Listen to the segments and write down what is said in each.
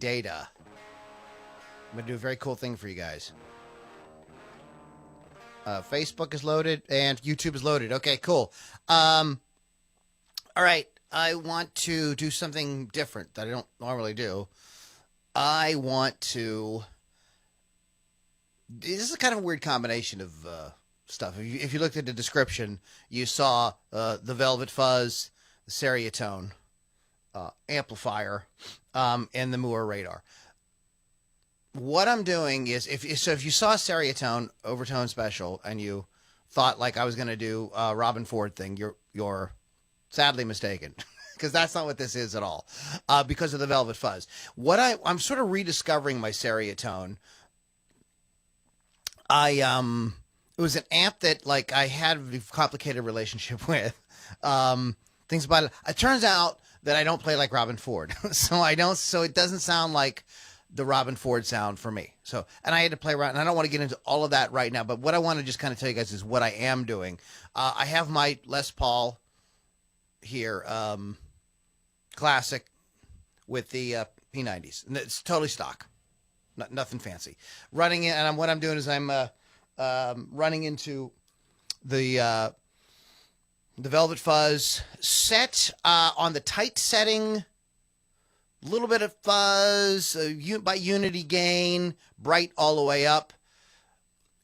data. I'm going to do a very cool thing for you guys. Facebook is loaded and YouTube is loaded. Okay, cool. All right. I want to do something different that I don't normally do. I want to... This is a kind of a weird combination of stuff. If you looked at the description, you saw the Velvet Fuzz, the Ceriatone amplifier, and the Mooer radar. What I'm doing is, if you saw Ceriatone Overtone special and you thought like I was going to do a Robin Ford thing, you're sadly mistaken, because that's not what this is at all. Because of the Velvet Fuzz, I'm sort of rediscovering my Ceriatone. It was an amp that like I had a complicated relationship with. Things about it. It turns out that I don't play like Robin Ford, so it doesn't sound like the Robin Ford sound for me. So, and I had to play around, and I don't want to get into all of that right now, but what I want to just kind of tell you guys is what I am doing. I have my Les Paul here, classic, with the P90s. And it's totally stock. Nothing fancy. Running in, and what I'm doing is I'm running into the Velvet Fuzz set on the tight setting. Little bit of fuzz by unity gain, bright all the way up.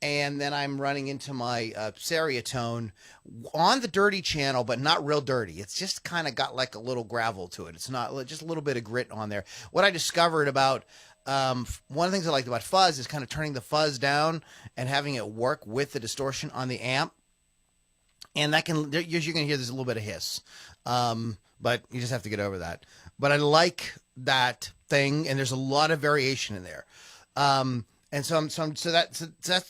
And then I'm running into my Ceriatone on the dirty channel, but not real dirty. It's just kind of got like a little gravel to it. It's not just a little bit of grit on there. What I discovered about one of the things I liked about fuzz is kind of turning the fuzz down and having it work with the distortion on the amp. And that can, you're going to hear there's a little bit of hiss, but you just have to get over that. But I like that thing, and there's a lot of variation in there. And so that's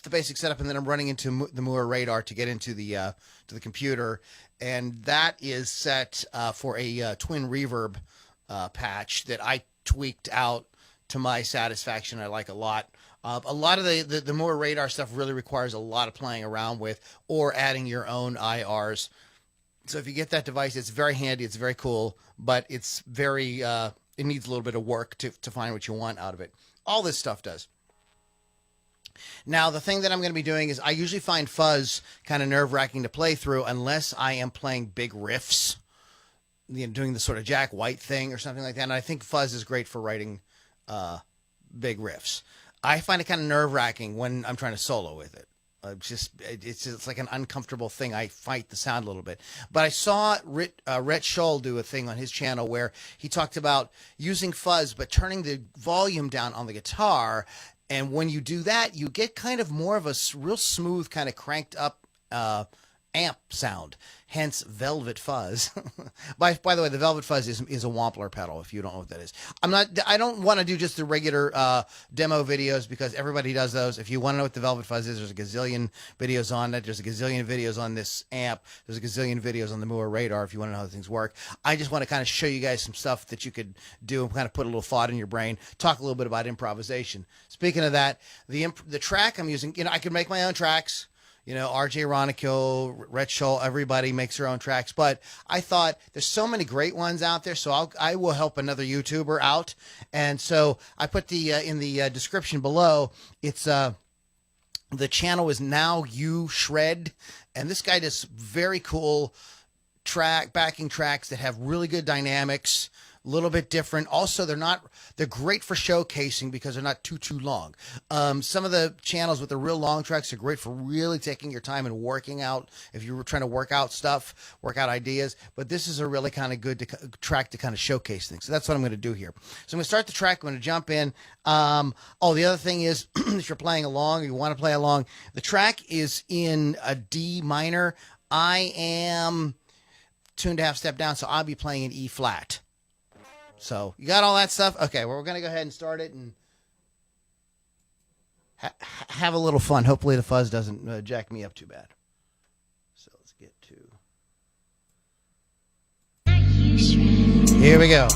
the basic setup, and then I'm running into the Mooer radar to get into the to the computer, and that is set for a twin reverb patch that I tweaked out to my satisfaction. I like a lot. A lot of the Mooer radar stuff really requires a lot of playing around with or adding your own IRs. So if you get that device, it's very handy. It's very cool, but it's very it needs a little bit of work to find what you want out of it. All this stuff does. Now, the thing that I'm going to be doing is I usually find fuzz kind of nerve-wracking to play through unless I am playing big riffs, doing the sort of Jack White thing or something like that. And I think fuzz is great for writing big riffs. I find it kind of nerve-wracking when I'm trying to solo with it. It's like an uncomfortable thing. I fight the sound a little bit. But I saw Rhett Scholl do a thing on his channel where he talked about using fuzz but turning the volume down on the guitar. And when you do that, you get kind of more of a real smooth, kind of cranked up amp sound, hence Velvet Fuzz. By the way, the Velvet Fuzz is a Wampler pedal, if you don't know what that is. I don't want to do just the regular demo videos because everybody does those. If you want to know what the Velvet Fuzz is, there's a gazillion videos on it. There's a gazillion videos on this amp. There's a gazillion videos on the Mooer radar if you want to know how things work. I just want to kind of show you guys some stuff that you could do and kind of put a little thought in your brain, talk a little bit about improvisation. Speaking of that, the track I'm using, I can make my own tracks. R.J. Ronico, Rhett Scholl, everybody makes their own tracks. But I thought there's so many great ones out there, so I will help another YouTuber out. And so I put in the description below, it's the channel is Now You Shred. And this guy does very cool backing tracks that have really good dynamics. A little bit different. Also, they're great for showcasing because they're not too long. Some of the channels with the real long tracks are great for really taking your time and working out. If you were trying to work out stuff, work out ideas, but this is a really kind of good track to kind of showcase things. So that's what I'm going to do here. So I'm going to start the track. I'm going to jump in. The other thing is, if you're playing along, or you want to play along, the track is in a D minor. I am tuned a half step down, so I'll be playing an E flat. So you got all that stuff? Okay, well, we're going to go ahead and start it and have a little fun. Hopefully the fuzz doesn't jack me up too bad. So let's get to... Here we go.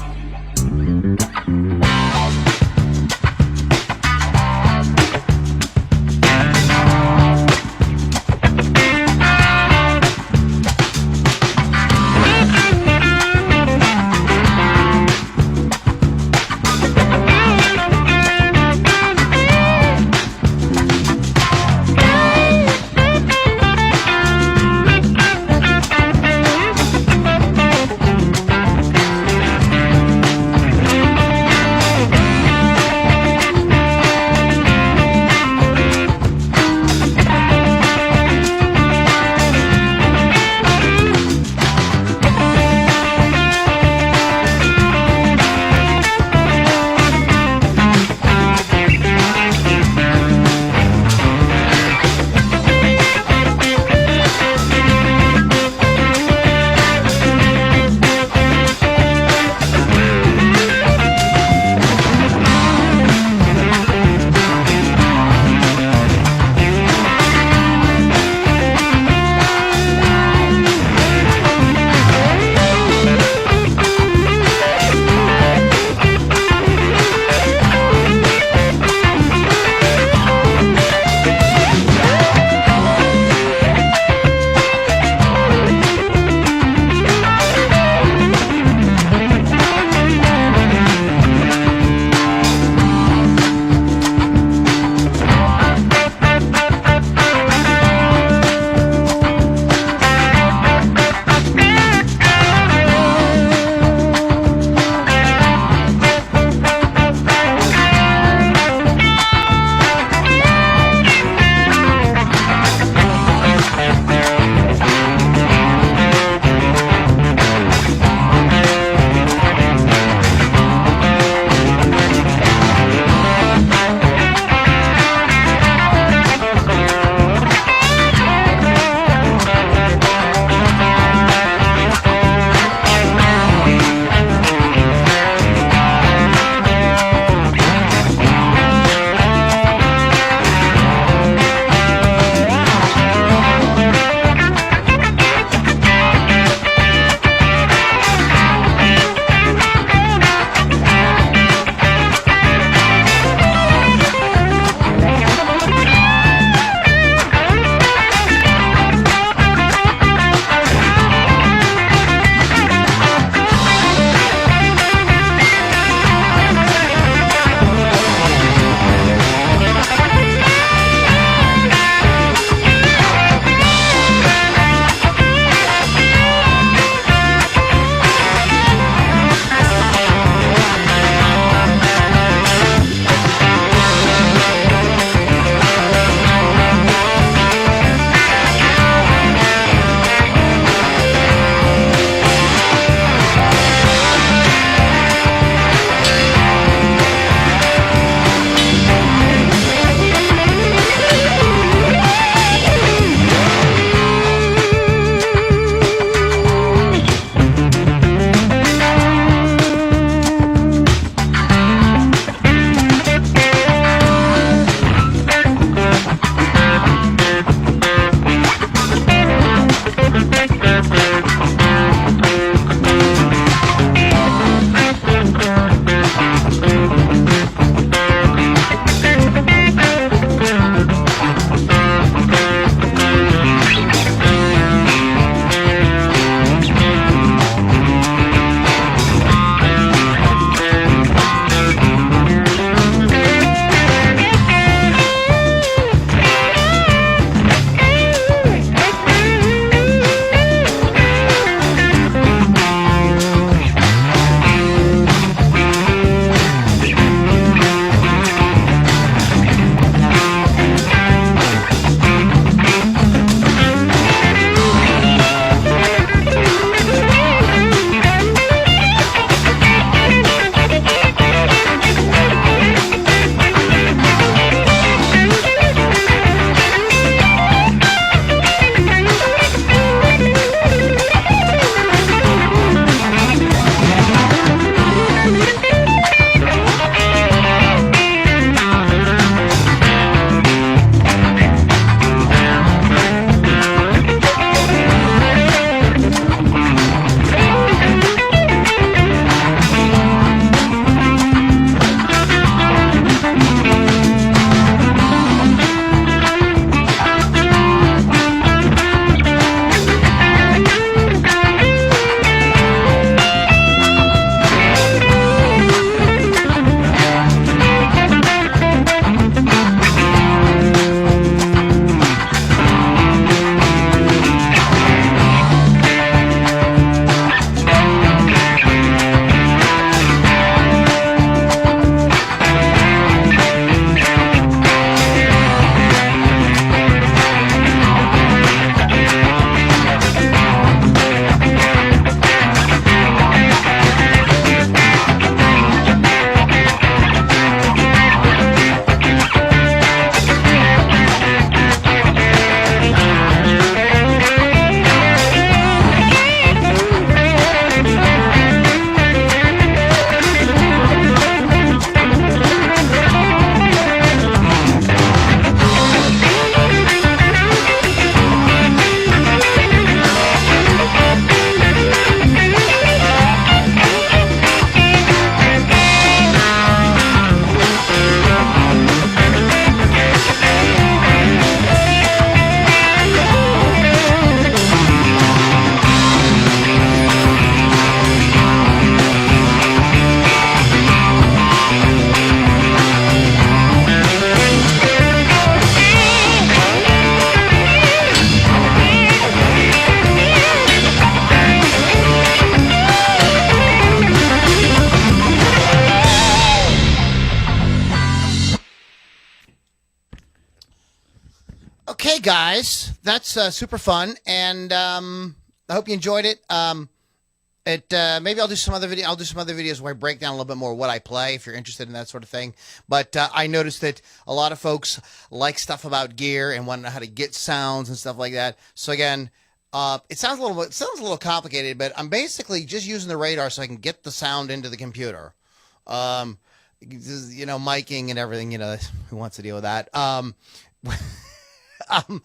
Okay, guys, that's super fun, and I hope you enjoyed it. Maybe I'll do some other video. I'll do some other videos where I break down a little bit more what I play if you're interested in that sort of thing. But I noticed that a lot of folks like stuff about gear and want to know how to get sounds and stuff like that. So again, it sounds a little complicated, but I'm basically just using the radar so I can get the sound into the computer. Miking and everything. Who wants to deal with that? And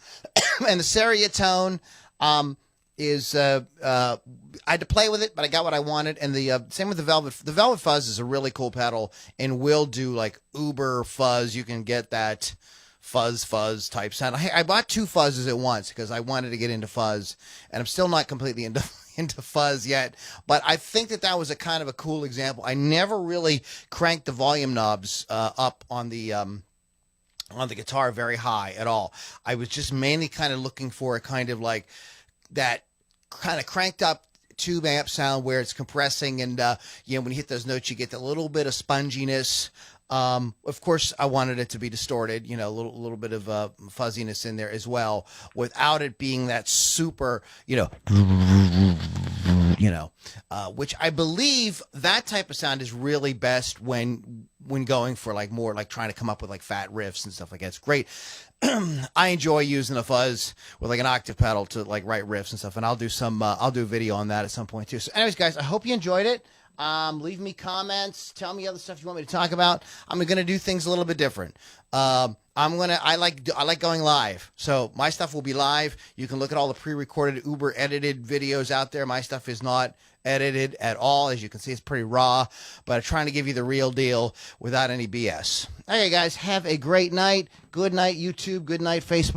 the Ceriatone is I had to play with it, but I got what I wanted. And the same with the Velvet. The Velvet Fuzz is a really cool pedal and will do like uber fuzz. You can get that fuzz type sound. I bought 2 fuzzes at once because I wanted to get into fuzz, and I'm still not completely into fuzz yet. But I think that was a kind of a cool example. I never really cranked the volume knobs up on the guitar very high at all. I was just mainly kind of looking for a kind of like that kind of cranked up tube amp sound where it's compressing, and when you hit those notes you get a little bit of sponginess. Of course I wanted it to be distorted, a little bit of fuzziness in there as well, without it being that super, which I believe that type of sound is really best when going for like more like trying to come up with like fat riffs and stuff like that. It's great. I enjoy using a fuzz with like an octave pedal to like write riffs and stuff, and I'll do a video on that at some point too. So anyways, guys, I hope you enjoyed it. Leave me comments, tell me other stuff you want me to talk about. I'm going to do things a little bit different. I like going live. So my stuff will be live. You can look at all the pre-recorded Uber edited videos out there. My stuff is not edited at all. As you can see, it's pretty raw, but I'm trying to give you the real deal without any BS. Okay, guys, have a great night. Good night, YouTube. Good night, Facebook.